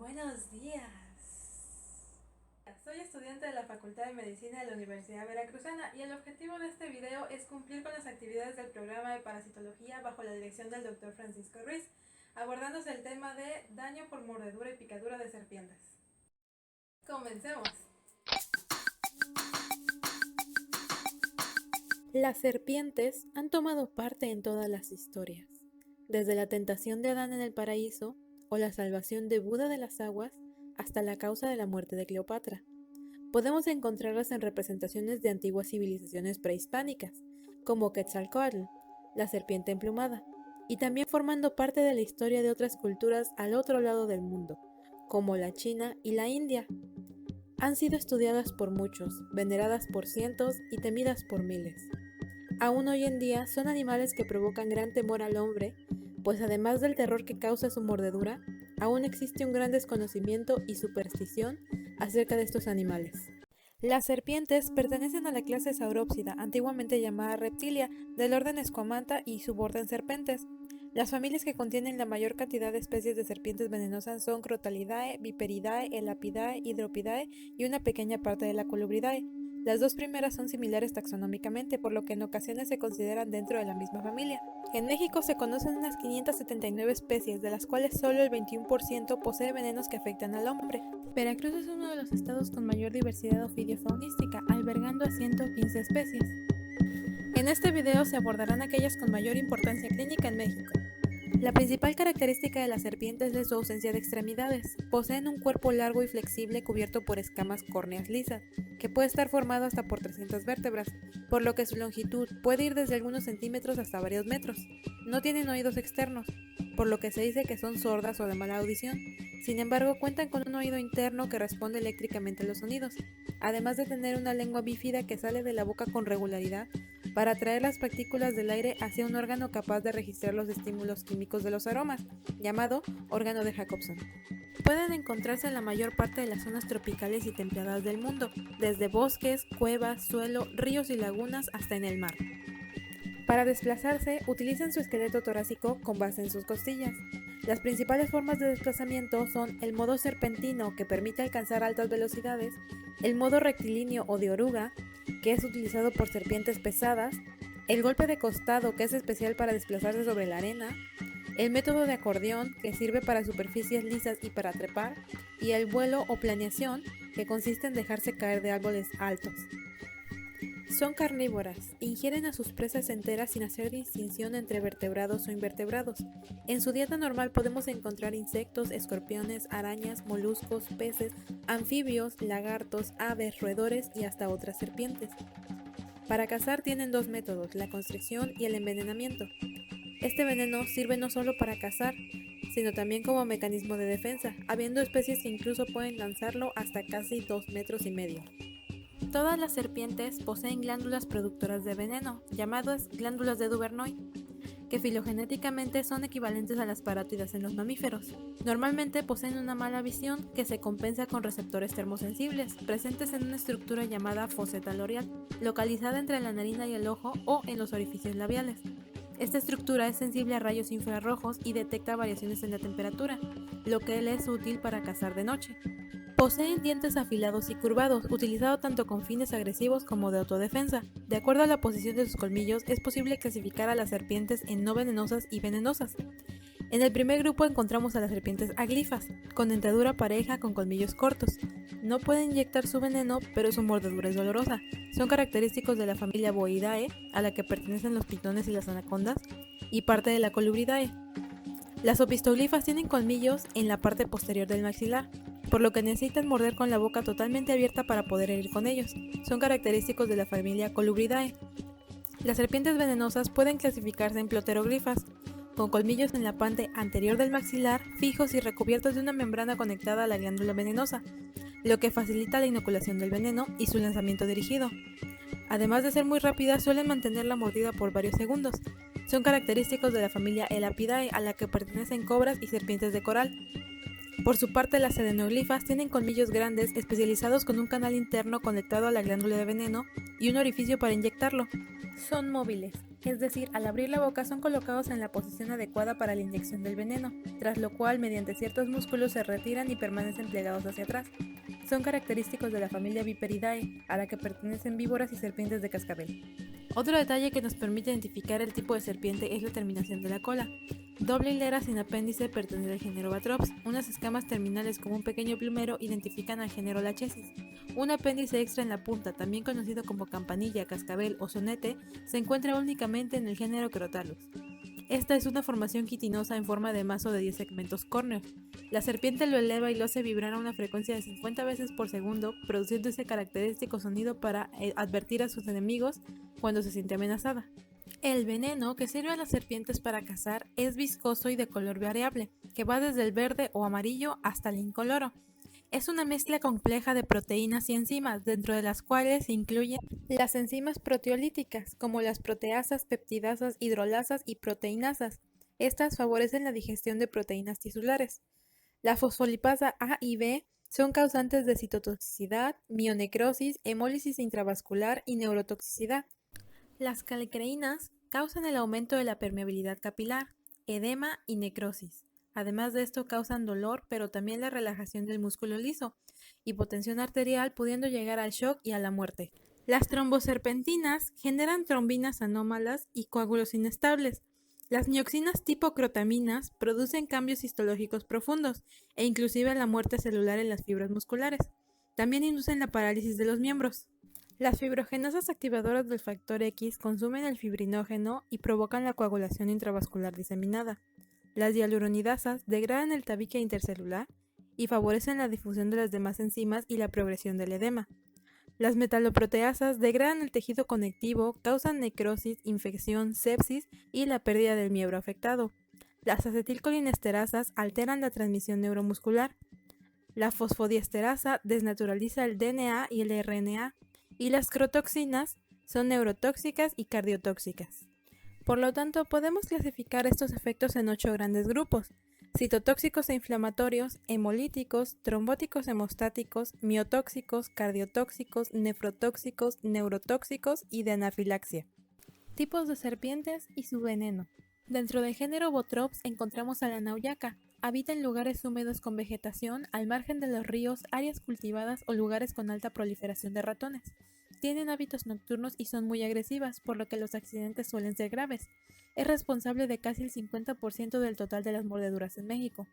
Buenos días. Soy estudiante de la Facultad de Medicina de la Universidad Veracruzana y el objetivo de este video es cumplir con las actividades del programa de parasitología bajo la dirección del Dr. Francisco Ruiz, abordándose el tema de daño por mordedura y picadura de serpientes. Comencemos. Las serpientes han tomado parte en todas las historias, desde la tentación de Adán en el paraíso o la salvación de Buda de las aguas hasta la causa de la muerte de Cleopatra. Podemos encontrarlas en representaciones de antiguas civilizaciones prehispánicas, como Quetzalcóatl, la serpiente emplumada, y también formando parte de la historia de otras culturas al otro lado del mundo, como la China y la India. Han sido estudiadas por muchos, veneradas por cientos y temidas por miles. Aún hoy en día son animales que provocan gran temor al hombre, pues además del terror que causa su mordedura, aún existe un gran desconocimiento y superstición acerca de estos animales. Las serpientes pertenecen a la clase Saurópsida, antiguamente llamada reptilia, del orden Squamata y suborden Serpentes. Las familias que contienen la mayor cantidad de especies de serpientes venenosas son Crotalidae, Viperidae, Elapidae, Hydropidae y una pequeña parte de la Colubridae. Las dos primeras son similares taxonómicamente, por lo que en ocasiones se consideran dentro de la misma familia. En México se conocen unas 579 especies, de las cuales solo el 21% posee venenos que afectan al hombre. Veracruz es uno de los estados con mayor diversidad ofidiofaunística, albergando a 115 especies. En este video se abordarán aquellas con mayor importancia clínica en México. La principal característica de las serpientes es su ausencia de extremidades. Poseen un cuerpo largo y flexible cubierto por escamas córneas lisas, que puede estar formado hasta por 300 vértebras, por lo que su longitud puede ir desde algunos centímetros hasta varios metros. No tienen oídos externos, por lo que se dice que son sordas o de mala audición. Sin embargo, cuentan con un oído interno que responde eléctricamente a los sonidos, además de tener una lengua bífida que sale de la boca con regularidad para atraer las partículas del aire hacia un órgano capaz de registrar los estímulos químicos de los aromas, llamado órgano de Jacobson. Pueden encontrarse en la mayor parte de las zonas tropicales y templadas del mundo, desde bosques, cuevas, suelo, ríos y lagunas hasta en el mar. Para desplazarse, utilizan su esqueleto torácico con base en sus costillas. Las principales formas de desplazamiento son el modo serpentino, que permite alcanzar altas velocidades, el modo rectilíneo o de oruga, que es utilizado por serpientes pesadas, el golpe de costado, que es especial para desplazarse sobre la arena, el método de acordeón, que sirve para superficies lisas y para trepar, y el vuelo o planeación, que consiste en dejarse caer de árboles altos. Son carnívoras, ingieren a sus presas enteras sin hacer distinción entre vertebrados o invertebrados. En su dieta normal podemos encontrar insectos, escorpiones, arañas, moluscos, peces, anfibios, lagartos, aves, roedores y hasta otras serpientes. Para cazar tienen dos métodos, la constricción y el envenenamiento. Este veneno sirve no solo para cazar, sino también como mecanismo de defensa, habiendo especies que incluso pueden lanzarlo hasta casi 2,5 metros. Todas las serpientes poseen glándulas productoras de veneno, llamadas glándulas de Duvernoy, que filogenéticamente son equivalentes a las parátidas en los mamíferos. Normalmente poseen una mala visión que se compensa con receptores termosensibles, presentes en una estructura llamada foseta loreal, localizada entre la narina y el ojo o en los orificios labiales. Esta estructura es sensible a rayos infrarrojos y detecta variaciones en la temperatura, lo que le es útil para cazar de noche. Poseen dientes afilados y curvados, utilizado tanto con fines agresivos como de autodefensa. De acuerdo a la posición de sus colmillos, es posible clasificar a las serpientes en no venenosas y venenosas. En el primer grupo encontramos a las serpientes aglifas, con dentadura pareja con colmillos cortos. No pueden inyectar su veneno, pero su mordedura es dolorosa. Son característicos de la familia Boidae, a la que pertenecen los pitones y las anacondas, y parte de la Colubridae. Las opistoglifas tienen colmillos en la parte posterior del maxilar, por lo que necesitan morder con la boca totalmente abierta para poder herir con ellos. Son característicos de la familia Colubridae. Las serpientes venenosas pueden clasificarse en ploteroglifas, con colmillos en la parte anterior del maxilar, fijos y recubiertos de una membrana conectada a la glándula venenosa, lo que facilita la inoculación del veneno y su lanzamiento dirigido. Además de ser muy rápidas, suelen mantener la mordida por varios segundos. Son característicos de la familia Elapidae, a la que pertenecen cobras y serpientes de coral. Por su parte, las sedenoglifas tienen colmillos grandes especializados con un canal interno conectado a la glándula de veneno y un orificio para inyectarlo. Son móviles, es decir, al abrir la boca son colocados en la posición adecuada para la inyección del veneno, tras lo cual mediante ciertos músculos se retiran y permanecen plegados hacia atrás. Son característicos de la familia Viperidae, a la que pertenecen víboras y serpientes de cascabel. Otro detalle que nos permite identificar el tipo de serpiente es la terminación de la cola. Doble hilera sin apéndice pertenece al género Batrops. Unas escamas terminales como un pequeño plumero identifican al género Lachesis. Un apéndice extra en la punta, también conocido como campanilla, cascabel o sonete, se encuentra únicamente en el género Crotalus. Esta es una formación quitinosa en forma de mazo de 10 segmentos córneos. La serpiente lo eleva y lo hace vibrar a una frecuencia de 50 veces por segundo, produciendo ese característico sonido para advertir a sus enemigos cuando se siente amenazada. El veneno que sirve a las serpientes para cazar es viscoso y de color variable, que va desde el verde o amarillo hasta el incoloro. Es una mezcla compleja de proteínas y enzimas, dentro de las cuales se incluyen las enzimas proteolíticas, como las proteasas, peptidasas, hidrolasas y proteinasas. Estas favorecen la digestión de proteínas tisulares. La fosfolipasa A y B son causantes de citotoxicidad, mionecrosis, hemólisis intravascular y neurotoxicidad. Las calcreínas causan el aumento de la permeabilidad capilar, edema y necrosis. Además de esto causan dolor, pero también la relajación del músculo liso, hipotensión arterial pudiendo llegar al shock y a la muerte. Las tromboserpentinas generan trombinas anómalas y coágulos inestables. Las mioxinas tipo crotaminas producen cambios histológicos profundos e inclusive la muerte celular en las fibras musculares. También inducen la parálisis de los miembros. Las fibrogenasas activadoras del factor X consumen el fibrinógeno y provocan la coagulación intravascular diseminada. Las hialuronidasas degradan el tabique intercelular y favorecen la difusión de las demás enzimas y la progresión del edema. Las metaloproteasas degradan el tejido conectivo, causan necrosis, infección, sepsis y la pérdida del miembro afectado. Las acetilcolinesterasas alteran la transmisión neuromuscular. La fosfodiesterasa desnaturaliza el DNA y el RNA. Y las crotoxinas son neurotóxicas y cardiotóxicas. Por lo tanto, podemos clasificar estos efectos en 8 grandes grupos: citotóxicos e inflamatorios, hemolíticos, trombóticos hemostáticos, miotóxicos, cardiotóxicos, nefrotóxicos, neurotóxicos y de anafilaxia. Tipos de serpientes y su veneno. Dentro del género Botrops encontramos a la nauyaca. Habita en lugares húmedos con vegetación, al margen de los ríos, áreas cultivadas o lugares con alta proliferación de ratones. Tienen hábitos nocturnos y son muy agresivas, por lo que los accidentes suelen ser graves. Es responsable de casi el 50% del total de las mordeduras en México.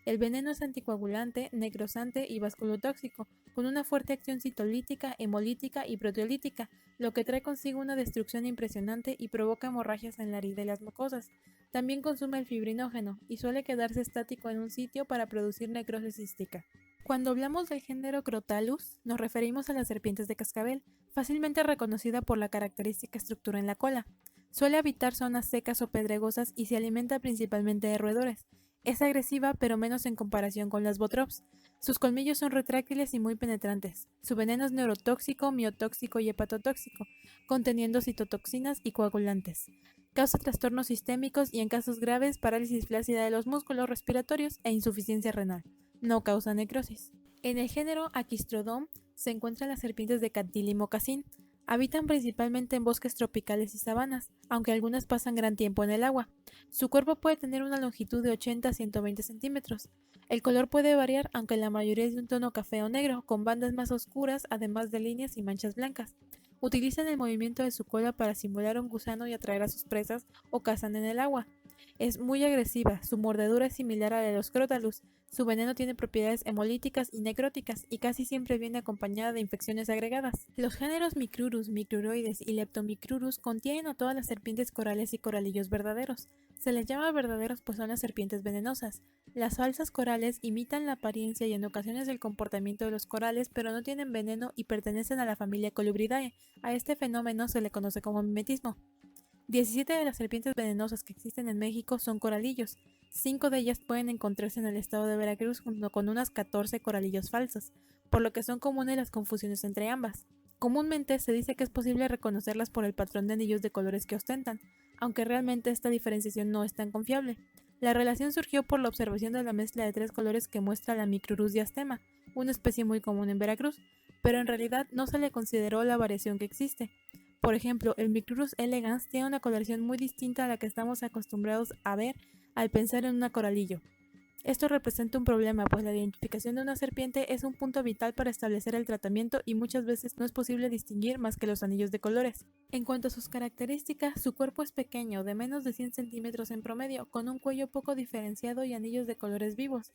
El veneno es anticoagulante, necrosante y vasculotóxico, con una fuerte acción citolítica, hemolítica y proteolítica, lo que trae consigo una destrucción impresionante y provoca hemorragias en la herida y las mucosas. También consume el fibrinógeno y suele quedarse estático en un sitio para producir necrosis cística. Cuando hablamos del género Crotalus, nos referimos a las serpientes de cascabel, fácilmente reconocida por la característica estructura en la cola. Suele habitar zonas secas o pedregosas y se alimenta principalmente de roedores. Es agresiva, pero menos en comparación con las Botrops. Sus colmillos son retráctiles y muy penetrantes. Su veneno es neurotóxico, miotóxico y hepatotóxico, conteniendo citotoxinas y coagulantes. Causa trastornos sistémicos y, en casos graves, parálisis flácida de los músculos respiratorios e insuficiencia renal. No causa necrosis. En el género Aquistrodon se encuentran las serpientes de Cantil y mocasín. Habitan principalmente en bosques tropicales y sabanas, aunque algunas pasan gran tiempo en el agua. Su cuerpo puede tener una longitud de 80 a 120 centímetros. El color puede variar, aunque la mayoría es de un tono café o negro, con bandas más oscuras, además de líneas y manchas blancas. Utilizan el movimiento de su cola para simular un gusano y atraer a sus presas, o cazan en el agua. Es muy agresiva, su mordedura es similar a la de los Crotalus, su veneno tiene propiedades hemolíticas y necróticas y casi siempre viene acompañada de infecciones agregadas. Los géneros Micrurus, Micruroides y Leptomicrurus contienen a todas las serpientes corales y coralillos verdaderos. Se les llama verdaderos pues son las serpientes venenosas. Las falsas corales imitan la apariencia y en ocasiones el comportamiento de los corales, pero no tienen veneno y pertenecen a la familia Colubridae. A este fenómeno se le conoce como mimetismo. 17 de las serpientes venenosas que existen en México son coralillos. 5 de ellas pueden encontrarse en el estado de Veracruz junto con unas 14 coralillos falsos, por lo que son comunes las confusiones entre ambas. Comúnmente se dice que es posible reconocerlas por el patrón de anillos de colores que ostentan, aunque realmente esta diferenciación no es tan confiable. La relación surgió por la observación de la mezcla de 3 colores que muestra la Micrurus diastema, una especie muy común en Veracruz, pero en realidad no se le consideró la variación que existe. Por ejemplo, el Micrurus elegans tiene una coloración muy distinta a la que estamos acostumbrados a ver al pensar en un coralillo. Esto representa un problema, pues la identificación de una serpiente es un punto vital para establecer el tratamiento y muchas veces no es posible distinguir más que los anillos de colores. En cuanto a sus características, su cuerpo es pequeño, de menos de 100 centímetros en promedio, con un cuello poco diferenciado y anillos de colores vivos.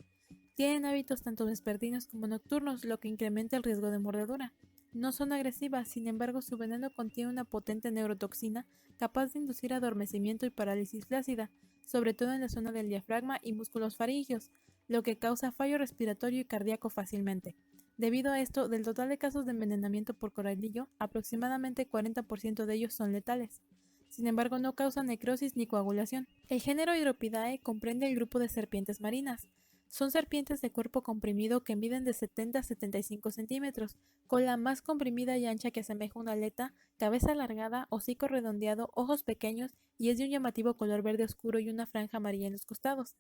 Tienen hábitos tanto vespertinos como nocturnos, lo que incrementa el riesgo de mordedura. No son agresivas, sin embargo su veneno contiene una potente neurotoxina capaz de inducir adormecimiento y parálisis flácida, sobre todo en la zona del diafragma y músculos faríngeos, lo que causa fallo respiratorio y cardíaco fácilmente. Debido a esto, del total de casos de envenenamiento por coralillo, aproximadamente 40% de ellos son letales. Sin embargo, no causan necrosis ni coagulación. El género Hydropidae comprende el grupo de serpientes marinas. Son serpientes de cuerpo comprimido que miden de 70 a 75 centímetros, cola más comprimida y ancha que asemeja una aleta, cabeza alargada, hocico redondeado, ojos pequeños y es de un llamativo color verde oscuro y una franja amarilla en los costados.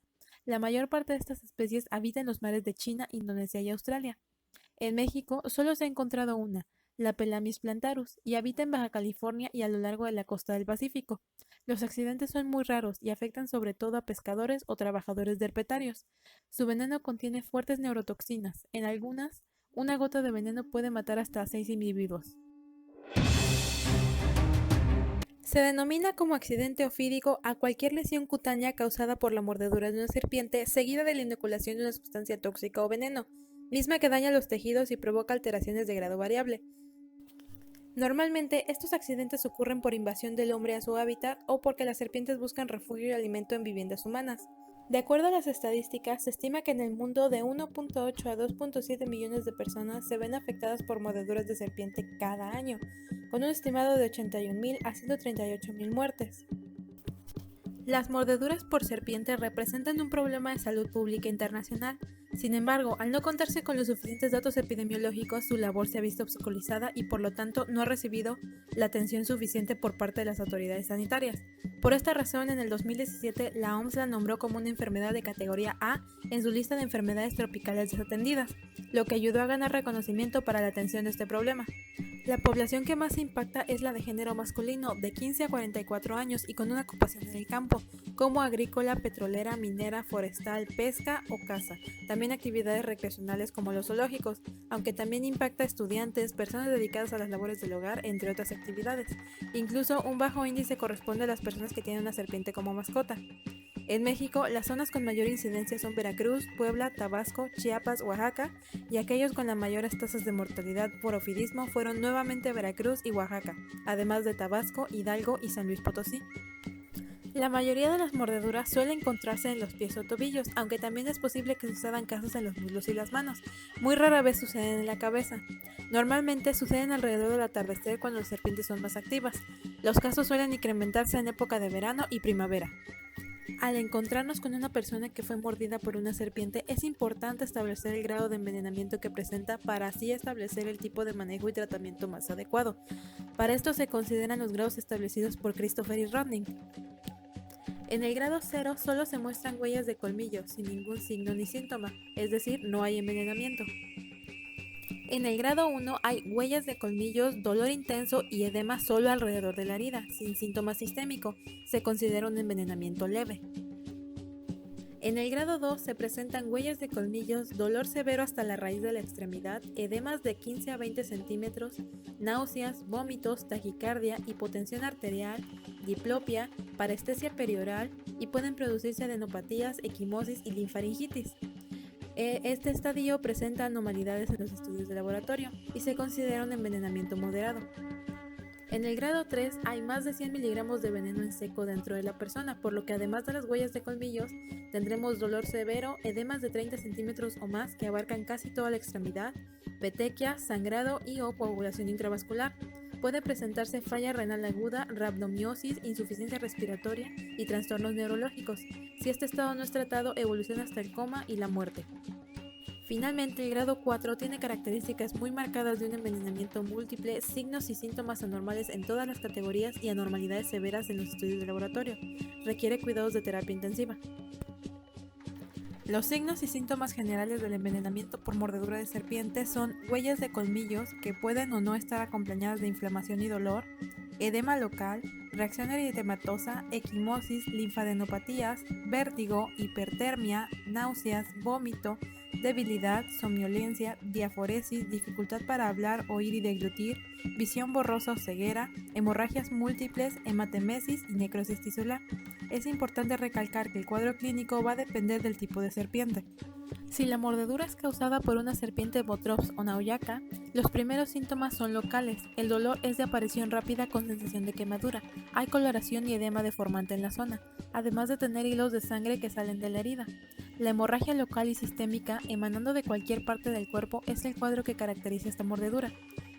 La mayor parte de estas especies habita en los mares de China, Indonesia y Australia. En México solo se ha encontrado una, la Pelamis plantarus, y habita en Baja California y a lo largo de la costa del Pacífico. Los accidentes son muy raros y afectan sobre todo a pescadores o trabajadores de herpetarios. Su veneno contiene fuertes neurotoxinas. En algunas, una gota de veneno puede matar hasta a 6 individuos. Se denomina como accidente ofídico a cualquier lesión cutánea causada por la mordedura de una serpiente seguida de la inoculación de una sustancia tóxica o veneno, misma que daña los tejidos y provoca alteraciones de grado variable. Normalmente, estos accidentes ocurren por invasión del hombre a su hábitat o porque las serpientes buscan refugio y alimento en viviendas humanas. De acuerdo a las estadísticas, se estima que en el mundo de 1.8 a 2.7 millones de personas se ven afectadas por mordeduras de serpiente cada año, con un estimado de 81.000 a 138.000 muertes. Las mordeduras por serpiente representan un problema de salud pública internacional. Sin embargo, al no contarse con los suficientes datos epidemiológicos, su labor se ha visto obstaculizada y por lo tanto no ha recibido la atención suficiente por parte de las autoridades sanitarias. Por esta razón, en el 2017, la OMS la nombró como una enfermedad de categoría A en su lista de enfermedades tropicales desatendidas, lo que ayudó a ganar reconocimiento para la atención de este problema. La población que más se impacta es la de género masculino, de 15 a 44 años y con una ocupación en el campo, como agrícola, petrolera, minera, forestal, pesca o caza. También actividades recreacionales como los zoológicos, aunque también impacta a estudiantes, personas dedicadas a las labores del hogar, entre otras actividades. Incluso un bajo índice corresponde a las personas que tienen una serpiente como mascota. En México, las zonas con mayor incidencia son Veracruz, Puebla, Tabasco, Chiapas, Oaxaca, y aquellos con las mayores tasas de mortalidad por ofidismo fueron nuevamente Veracruz y Oaxaca, además de Tabasco, Hidalgo y San Luis Potosí. La mayoría de las mordeduras suelen encontrarse en los pies o tobillos, aunque también es posible que sucedan casos en los muslos y las manos. Muy rara vez suceden en la cabeza. Normalmente suceden alrededor del atardecer cuando las serpientes son más activas. Los casos suelen incrementarse en época de verano y primavera. Al encontrarnos con una persona que fue mordida por una serpiente, es importante establecer el grado de envenenamiento que presenta para así establecer el tipo de manejo y tratamiento más adecuado. Para esto se consideran los grados establecidos por Christopher y Rodning. En el grado 0 solo se muestran huellas de colmillo, sin ningún signo ni síntoma, es decir, no hay envenenamiento. En el grado 1 hay huellas de colmillos, dolor intenso y edema solo alrededor de la herida, sin síntoma sistémico. Se considera un envenenamiento leve. En el grado 2 se presentan huellas de colmillos, dolor severo hasta la raíz de la extremidad, edemas de 15 a 20 centímetros, náuseas, vómitos, taquicardia, hipotensión arterial, diplopia, parestesia perioral y pueden producirse adenopatías, equimosis y linfaringitis. Este estadio presenta anormalidades en los estudios de laboratorio y se considera un envenenamiento moderado. En el grado 3 hay más de 100 miligramos de veneno en seco dentro de la persona, por lo que además de las huellas de colmillos, tendremos dolor severo, edemas de 30 centímetros o más que abarcan casi toda la extremidad, petequia, sangrado y o coagulación intravascular. Puede presentarse falla renal aguda, rhabdomiosis, insuficiencia respiratoria y trastornos neurológicos. Si este estado no es tratado, evoluciona hasta el coma y la muerte. Finalmente, el grado 4 tiene características muy marcadas de un envenenamiento múltiple, signos y síntomas anormales en todas las categorías y anormalidades severas en los estudios de laboratorio. Requiere cuidados de terapia intensiva. Los signos y síntomas generales del envenenamiento por mordedura de serpiente son huellas de colmillos que pueden o no estar acompañadas de inflamación y dolor, edema local, reacción eritematosa, equimosis, linfadenopatías, vértigo, hipertermia, náuseas, vómito, debilidad, somnolencia, diaforesis, dificultad para hablar, oír y deglutir, visión borrosa o ceguera, hemorragias múltiples, hematemesis y necrosis tisular. Es importante recalcar que el cuadro clínico va a depender del tipo de serpiente. Si la mordedura es causada por una serpiente Botrops o Nauyaka, los primeros síntomas son locales. El dolor es de aparición rápida con sensación de quemadura. Hay coloración y edema deformante en la zona, además de tener hilos de sangre que salen de la herida. La hemorragia local y sistémica emanando de cualquier parte del cuerpo es el cuadro que caracteriza esta mordedura.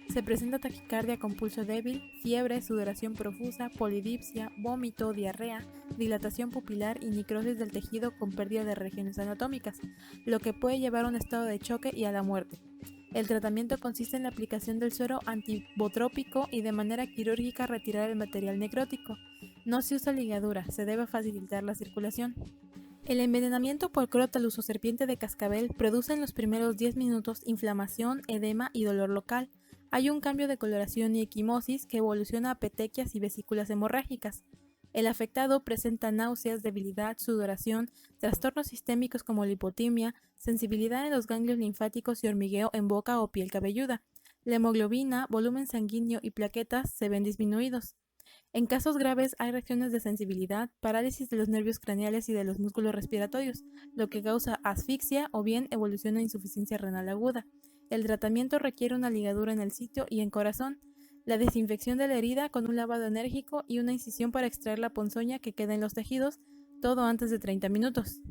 Se presenta taquicardia con pulso débil, fiebre, sudoración profusa, polidipsia, vómito, diarrea, dilatación pupilar y necrosis del tejido con pérdida de regiones anatómicas, lo que puede llevar a un estado de choque y a la muerte. El tratamiento consiste en la aplicación del suero antibotrópico y de manera quirúrgica retirar el material necrótico. No se usa ligadura, se debe facilitar la circulación. El envenenamiento por Crotalus o serpiente de cascabel produce en los primeros 10 minutos inflamación, edema y dolor local. Hay un cambio de coloración y equimosis que evoluciona a petequias y vesículas hemorrágicas. El afectado presenta náuseas, debilidad, sudoración, trastornos sistémicos como lipotimia, sensibilidad en los ganglios linfáticos y hormigueo en boca o piel cabelluda. La hemoglobina, volumen sanguíneo y plaquetas se ven disminuidos. En casos graves hay reacciones de sensibilidad, parálisis de los nervios craneales y de los músculos respiratorios, lo que causa asfixia o bien evoluciona a insuficiencia renal aguda. El tratamiento requiere una ligadura en el sitio y en corazón, la desinfección de la herida con un lavado enérgico y una incisión para extraer la ponzoña que queda en los tejidos, todo antes de 30 minutos.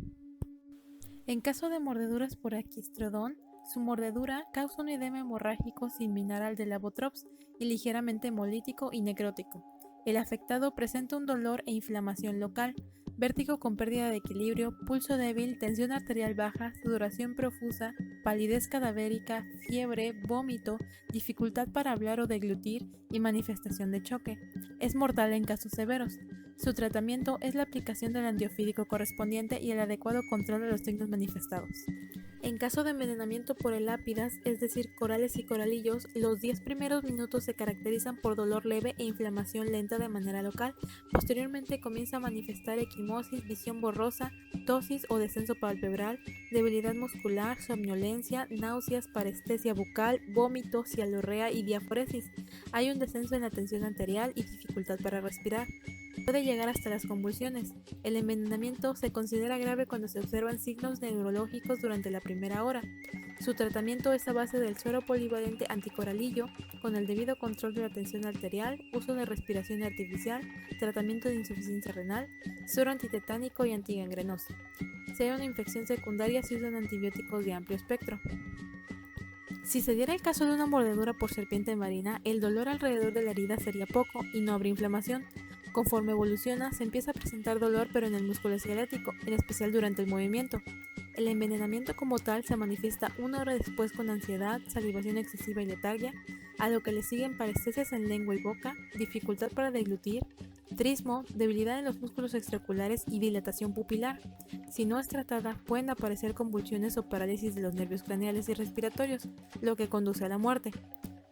En caso de mordeduras por Aquistrodon, su mordedura causa un edema hemorrágico similar al del Botrops y ligeramente hemolítico y necrótico. El afectado presenta un dolor e inflamación local, vértigo con pérdida de equilibrio, pulso débil, tensión arterial baja, sudoración profusa, palidez cadavérica, fiebre, vómito, dificultad para hablar o deglutir y manifestación de choque. Es mortal en casos severos. Su tratamiento es la aplicación del antiofídico correspondiente y el adecuado control de los signos manifestados. En caso de envenenamiento por elápidas, es decir, corales y coralillos, los 10 primeros minutos se caracterizan por dolor leve e inflamación lenta de manera local. Posteriormente comienza a manifestar equimosis, visión borrosa, tosis o descenso palpebral, debilidad muscular, somnolencia, náuseas, parestesia bucal, vómito, cialorrea y diaforesis. Hay un descenso en la tensión arterial y dificultad para respirar. Puede llegar hasta las convulsiones. El envenenamiento se considera grave cuando se observan signos neurológicos durante la primera hora. Su tratamiento es a base del suero polivalente anticoralillo, con el debido control de la tensión arterial, uso de respiración artificial, tratamiento de insuficiencia renal, suero antitetánico y antigangrenoso. Si hay una infección secundaria, se usan antibióticos de amplio espectro. Si se diera el caso de una mordedura por serpiente marina, el dolor alrededor de la herida sería poco y no habría inflamación. Conforme evoluciona, se empieza a presentar dolor pero en el músculo esquelético, en especial durante el movimiento. El envenenamiento como tal se manifiesta una hora después con ansiedad, salivación excesiva y letargia, a lo que le siguen parestesias en lengua y boca, dificultad para deglutir, trismo, debilidad en los músculos extraoculares y dilatación pupilar. Si no es tratada, pueden aparecer convulsiones o parálisis de los nervios craneales y respiratorios, lo que conduce a la muerte.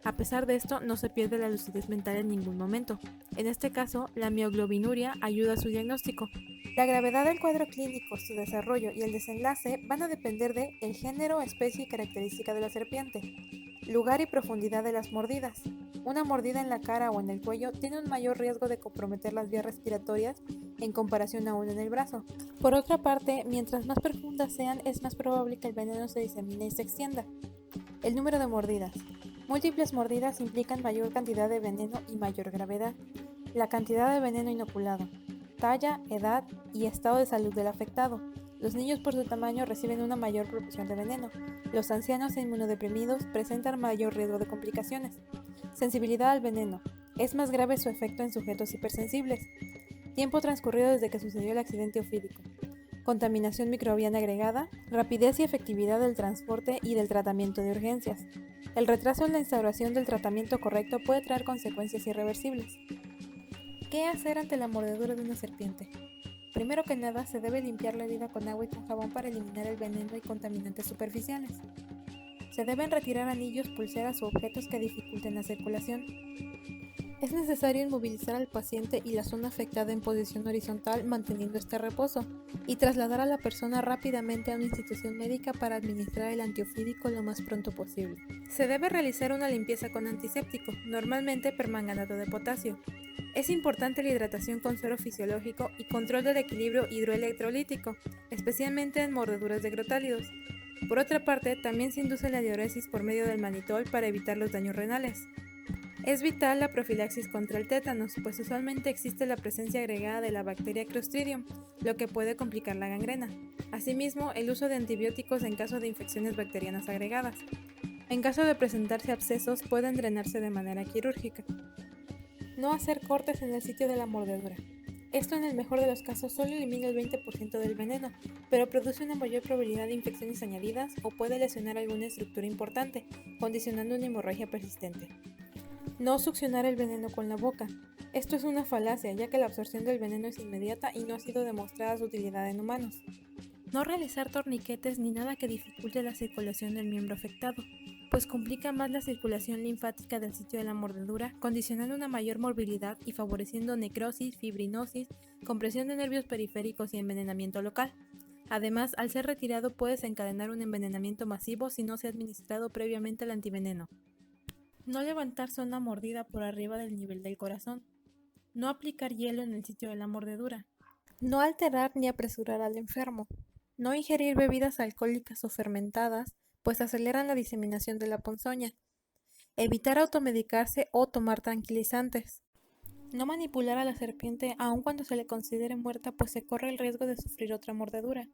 A pesar de esto, no se pierde la lucidez mental en ningún momento. En este caso, la mioglobinuria ayuda a su diagnóstico. La gravedad del cuadro clínico, su desarrollo y el desenlace van a depender de el género, especie y característica de la serpiente, lugar y profundidad de las mordidas. Una mordida en la cara o en el cuello tiene un mayor riesgo de comprometer las vías respiratorias en comparación a una en el brazo. Por otra parte, mientras más profundas sean, es más probable que el veneno se disemine y se extienda. El número de mordidas. Múltiples mordidas implican mayor cantidad de veneno y mayor gravedad. La cantidad de veneno inoculado. Talla, edad y estado de salud del afectado. Los niños por su tamaño reciben una mayor proporción de veneno. Los ancianos e inmunodeprimidos presentan mayor riesgo de complicaciones. Sensibilidad al veneno. Es más grave su efecto en sujetos hipersensibles. Tiempo transcurrido desde que sucedió el accidente ofídico. Contaminación microbiana agregada, rapidez y efectividad del transporte y del tratamiento de urgencias. El retraso en la instauración del tratamiento correcto puede traer consecuencias irreversibles. ¿Qué hacer ante la mordedura de una serpiente? Primero que nada, se debe limpiar la herida con agua y con jabón para eliminar el veneno y contaminantes superficiales. Se deben retirar anillos, pulseras u objetos que dificulten la circulación. Es necesario inmovilizar al paciente y la zona afectada en posición horizontal manteniendo este reposo y trasladar a la persona rápidamente a una institución médica para administrar el antiofídico lo más pronto posible. Se debe realizar una limpieza con antiséptico, normalmente permanganato de potasio. Es importante la hidratación con suero fisiológico y control del equilibrio hidroelectrolítico, especialmente en mordeduras de crotálidos. Por otra parte, también se induce la diuresis por medio del manitol para evitar los daños renales. Es vital la profilaxis contra el tétanos, pues usualmente existe la presencia agregada de la bacteria Clostridium, lo que puede complicar la gangrena. Asimismo, el uso de antibióticos en caso de infecciones bacterianas agregadas. En caso de presentarse abscesos, pueden drenarse de manera quirúrgica. No hacer cortes en el sitio de la mordedura. Esto en el mejor de los casos solo elimina el 20% del veneno, pero produce una mayor probabilidad de infecciones añadidas o puede lesionar alguna estructura importante, condicionando una hemorragia persistente. No succionar el veneno con la boca. Esto es una falacia, ya que la absorción del veneno es inmediata y no ha sido demostrada su utilidad en humanos. No realizar torniquetes ni nada que dificulte la circulación del miembro afectado, pues complica más la circulación linfática del sitio de la mordedura, condicionando una mayor morbilidad y favoreciendo necrosis, fibrinosis, compresión de nervios periféricos y envenenamiento local. Además, al ser retirado puede desencadenar un envenenamiento masivo si no se ha administrado previamente el antiveneno. No levantar zona mordida por arriba del nivel del corazón. No aplicar hielo en el sitio de la mordedura. No alterar ni apresurar al enfermo. No ingerir bebidas alcohólicas o fermentadas, pues aceleran la diseminación de la ponzoña. Evitar automedicarse o tomar tranquilizantes. No manipular a la serpiente aun cuando se le considere muerta, pues se corre el riesgo de sufrir otra mordedura.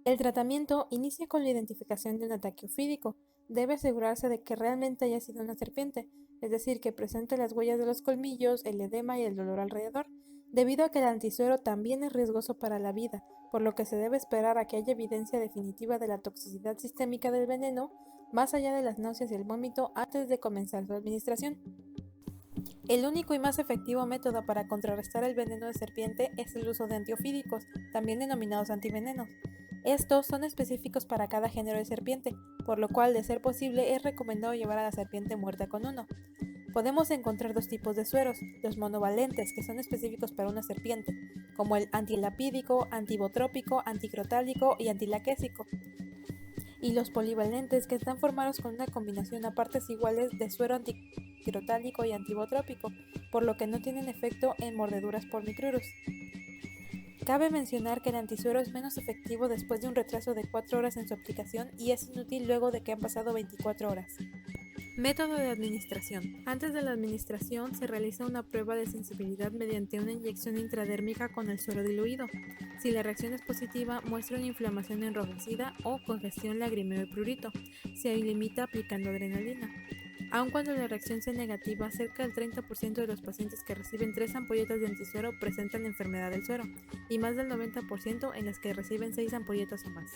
El tratamiento inicia con la identificación de un ataque ofídico. Debe asegurarse de que realmente haya sido una serpiente, es decir, que presente las huellas de los colmillos, el edema y el dolor alrededor, debido a que el antisuero también es riesgoso para la vida, por lo que se debe esperar a que haya evidencia definitiva de la toxicidad sistémica del veneno, más allá de las náuseas y el vómito, antes de comenzar su administración. El único y más efectivo método para contrarrestar el veneno de serpiente es el uso de antiofídicos, también denominados antivenenos. Estos son específicos para cada género de serpiente, por lo cual, de ser posible, es recomendado llevar a la serpiente muerta con uno. Podemos encontrar dos tipos de sueros, los monovalentes, que son específicos para una serpiente, como el antilapídico, antibotrópico, anticrotálico y antilaquésico, y los polivalentes, que están formados con una combinación a partes iguales de suero anticrotálico y antibotrópico, por lo que no tienen efecto en mordeduras por micrurus. Cabe mencionar que el antisuero es menos efectivo después de un retraso de 4 horas en su aplicación y es inútil luego de que han pasado 24 horas. Método de administración. Antes de la administración se realiza una prueba de sensibilidad mediante una inyección intradérmica con el suero diluido. Si la reacción es positiva, muestra una inflamación enrojecida o congestión lagrimeo y prurito. Se limita aplicando adrenalina. Aun cuando la reacción sea negativa, cerca del 30% de los pacientes que reciben 3 ampolletas de antisuero presentan enfermedad del suero, y más del 90% en las que reciben 6 ampolletas o más.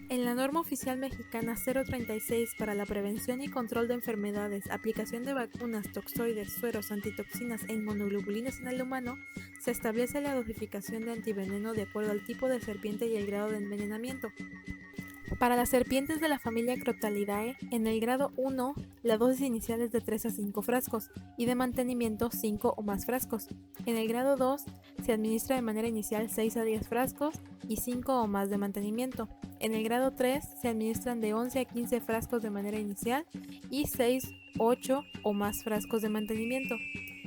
En la norma oficial mexicana 036 para la prevención y control de enfermedades, aplicación de vacunas, toxoides, sueros, antitoxinas e inmunoglobulinas en el humano, se establece la dosificación de antiveneno de acuerdo al tipo de serpiente y el grado de envenenamiento. Para las serpientes de la familia Crotalidae, en el grado 1, la dosis inicial es de 3 a 5 frascos y de mantenimiento 5 o más frascos. En el grado 2, se administra de manera inicial 6 a 10 frascos y 5 o más de mantenimiento. En el grado 3, se administran de 11 a 15 frascos de manera inicial y 6, 8 o más frascos de mantenimiento.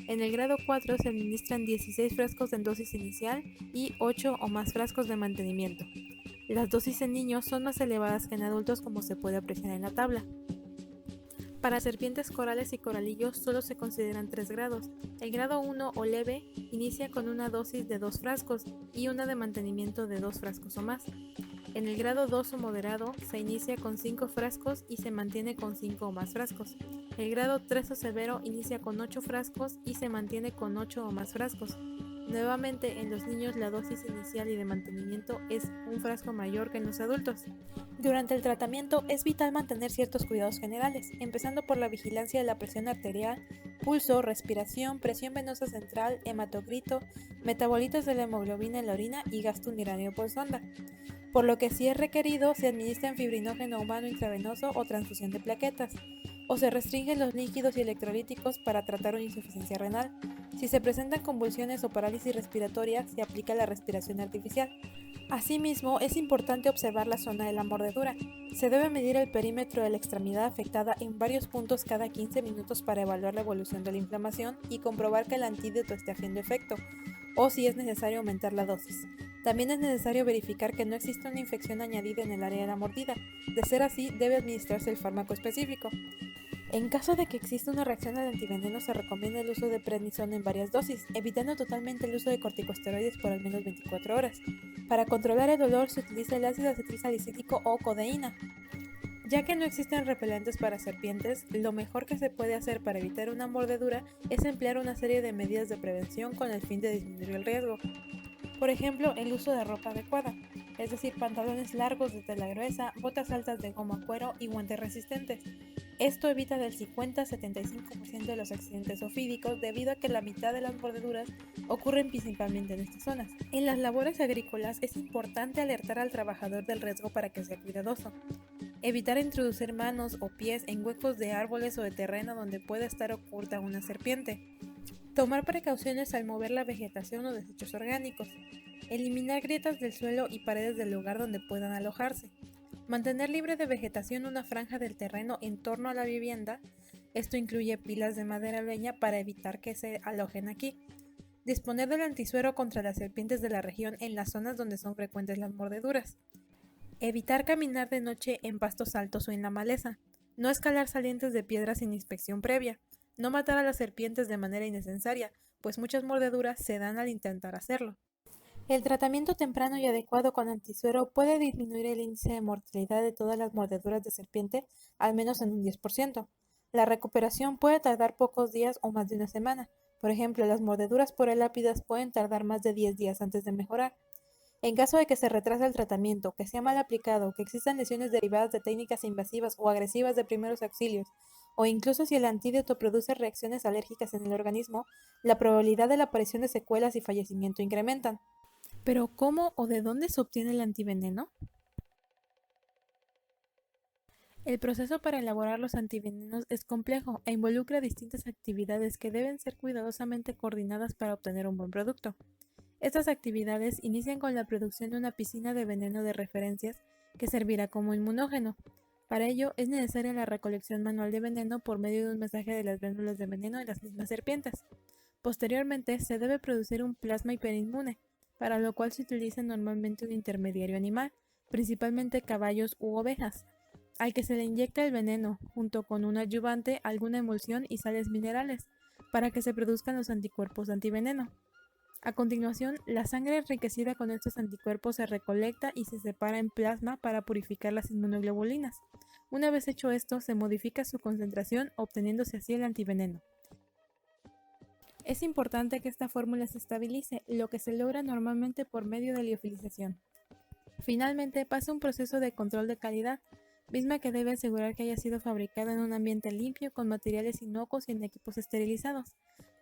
En el grado 4 se administran 16 frascos en dosis inicial y 8 o más frascos de mantenimiento. Las dosis en niños son más elevadas que en adultos, como se puede apreciar en la tabla. Para serpientes corales y coralillos solo se consideran 3 grados. El grado 1 o leve inicia con una dosis de 2 frascos y una de mantenimiento de 2 frascos o más. En el grado 2 o moderado se inicia con 5 frascos y se mantiene con 5 o más frascos. El grado 3 o severo inicia con 8 frascos y se mantiene con 8 o más frascos. Nuevamente, en los niños la dosis inicial y de mantenimiento es un frasco mayor que en los adultos. Durante el tratamiento es vital mantener ciertos cuidados generales, empezando por la vigilancia de la presión arterial, pulso, respiración, presión venosa central, hematocrito, metabolitos de la hemoglobina en la orina y gasto urinario por sonda. Por lo que si es requerido, se administra fibrinógeno humano intravenoso o transfusión de plaquetas. o se restringen los líquidos y electrolíticos para tratar una insuficiencia renal. Si se presentan convulsiones o parálisis respiratoria, se aplica la respiración artificial. Asimismo, es importante observar la zona de la mordedura. Se debe medir el perímetro de la extremidad afectada en varios puntos cada 15 minutos para evaluar la evolución de la inflamación y comprobar que el antídoto esté haciendo efecto, o si es necesario aumentar la dosis. También es necesario verificar que no existe una infección añadida en el área de la mordida. De ser así, debe administrarse el fármaco específico. En caso de que exista una reacción al antiveneno, se recomienda el uso de prednisona en varias dosis, evitando totalmente el uso de corticosteroides por al menos 24 horas. Para controlar el dolor se utiliza el ácido acetilsalicílico o codeína. Ya que no existen repelentes para serpientes, lo mejor que se puede hacer para evitar una mordedura es emplear una serie de medidas de prevención con el fin de disminuir el riesgo. Por ejemplo, el uso de ropa adecuada, es decir, pantalones largos de tela gruesa, botas altas de goma cuero y guantes resistentes. Esto evita del 50-75% de los accidentes ofídicos debido a que la mitad de las mordeduras ocurren principalmente en estas zonas. En las labores agrícolas es importante alertar al trabajador del riesgo para que sea cuidadoso. Evitar introducir manos o pies en huecos de árboles o de terreno donde pueda estar oculta una serpiente. Tomar precauciones al mover la vegetación o desechos orgánicos. Eliminar grietas del suelo y paredes del lugar donde puedan alojarse. Mantener libre de vegetación una franja del terreno en torno a la vivienda. Esto incluye pilas de madera o leña para evitar que se alojen aquí. Disponer del antisuero contra las serpientes de la región en las zonas donde son frecuentes las mordeduras. Evitar caminar de noche en pastos altos o en la maleza. No escalar salientes de piedras sin inspección previa. No matar a las serpientes de manera innecesaria, pues muchas mordeduras se dan al intentar hacerlo. El tratamiento temprano y adecuado con antisuero puede disminuir el índice de mortalidad de todas las mordeduras de serpiente al menos en un 10%. La recuperación puede tardar pocos días o más de una semana. Por ejemplo, las mordeduras por elápidas pueden tardar más de 10 días antes de mejorar. En caso de que se retrase el tratamiento, que sea mal aplicado, que existan lesiones derivadas de técnicas invasivas o agresivas de primeros auxilios, o incluso si el antídoto produce reacciones alérgicas en el organismo, la probabilidad de la aparición de secuelas y fallecimiento incrementan. Pero ¿cómo o de dónde se obtiene el antiveneno? El proceso para elaborar los antivenenos es complejo e involucra distintas actividades que deben ser cuidadosamente coordinadas para obtener un buen producto. Estas actividades inician con la producción de una piscina de veneno de referencias que servirá como inmunógeno. Para ello es necesaria la recolección manual de veneno por medio de un mensaje de las glándulas de veneno de las mismas serpientes. Posteriormente se debe producir un plasma hiperinmune, para lo cual se utiliza normalmente un intermediario animal, principalmente caballos u ovejas, al que se le inyecta el veneno, junto con un adyuvante, alguna emulsión y sales minerales, para que se produzcan los anticuerpos antiveneno. A continuación, la sangre enriquecida con estos anticuerpos se recolecta y se separa en plasma para purificar las inmunoglobulinas. Una vez hecho esto, se modifica su concentración, obteniéndose así el antiveneno. Es importante que esta fórmula se estabilice, lo que se logra normalmente por medio de liofilización. Finalmente, pasa un proceso de control de calidad, misma que debe asegurar que haya sido fabricado en un ambiente limpio, con materiales inocuos y en equipos esterilizados.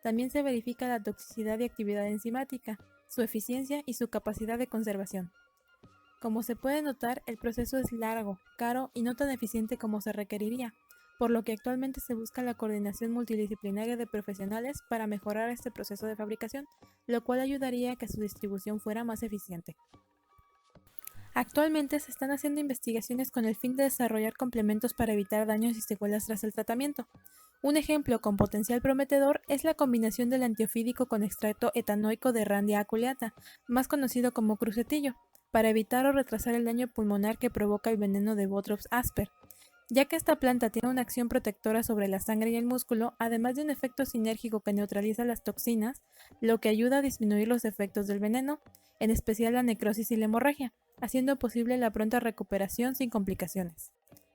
También se verifica la toxicidad y actividad enzimática, su eficiencia y su capacidad de conservación. Como se puede notar, el proceso es largo, caro y no tan eficiente como se requeriría, por lo que actualmente se busca la coordinación multidisciplinaria de profesionales para mejorar este proceso de fabricación, lo cual ayudaría a que su distribución fuera más eficiente. Actualmente se están haciendo investigaciones con el fin de desarrollar complementos para evitar daños y secuelas tras el tratamiento. Un ejemplo con potencial prometedor es la combinación del antiofídico con extracto etanoico de Randia aculeata, más conocido como crucetillo, para evitar o retrasar el daño pulmonar que provoca el veneno de Botrops asper. Ya que esta planta tiene una acción protectora sobre la sangre y el músculo, además de un efecto sinérgico que neutraliza las toxinas, lo que ayuda a disminuir los efectos del veneno, en especial la necrosis y la hemorragia, haciendo posible la pronta recuperación sin complicaciones.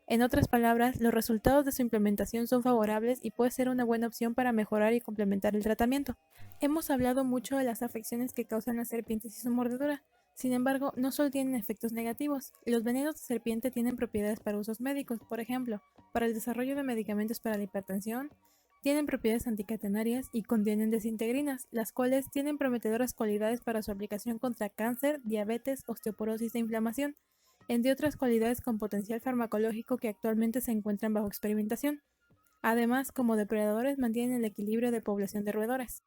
En otras palabras, los resultados de su implementación son favorables y puede ser una buena opción para mejorar y complementar el tratamiento. Hemos hablado mucho de las afecciones que causan las serpientes y su mordedura. Sin embargo, no solo tienen efectos negativos. Los venenos de serpiente tienen propiedades para usos médicos, por ejemplo, para el desarrollo de medicamentos para la hipertensión, tienen propiedades anticatenarias y contienen desintegrinas, las cuales tienen prometedoras cualidades para su aplicación contra cáncer, diabetes, osteoporosis e inflamación, entre otras cualidades con potencial farmacológico que actualmente se encuentran bajo experimentación. Además, como depredadores mantienen el equilibrio de población de roedores.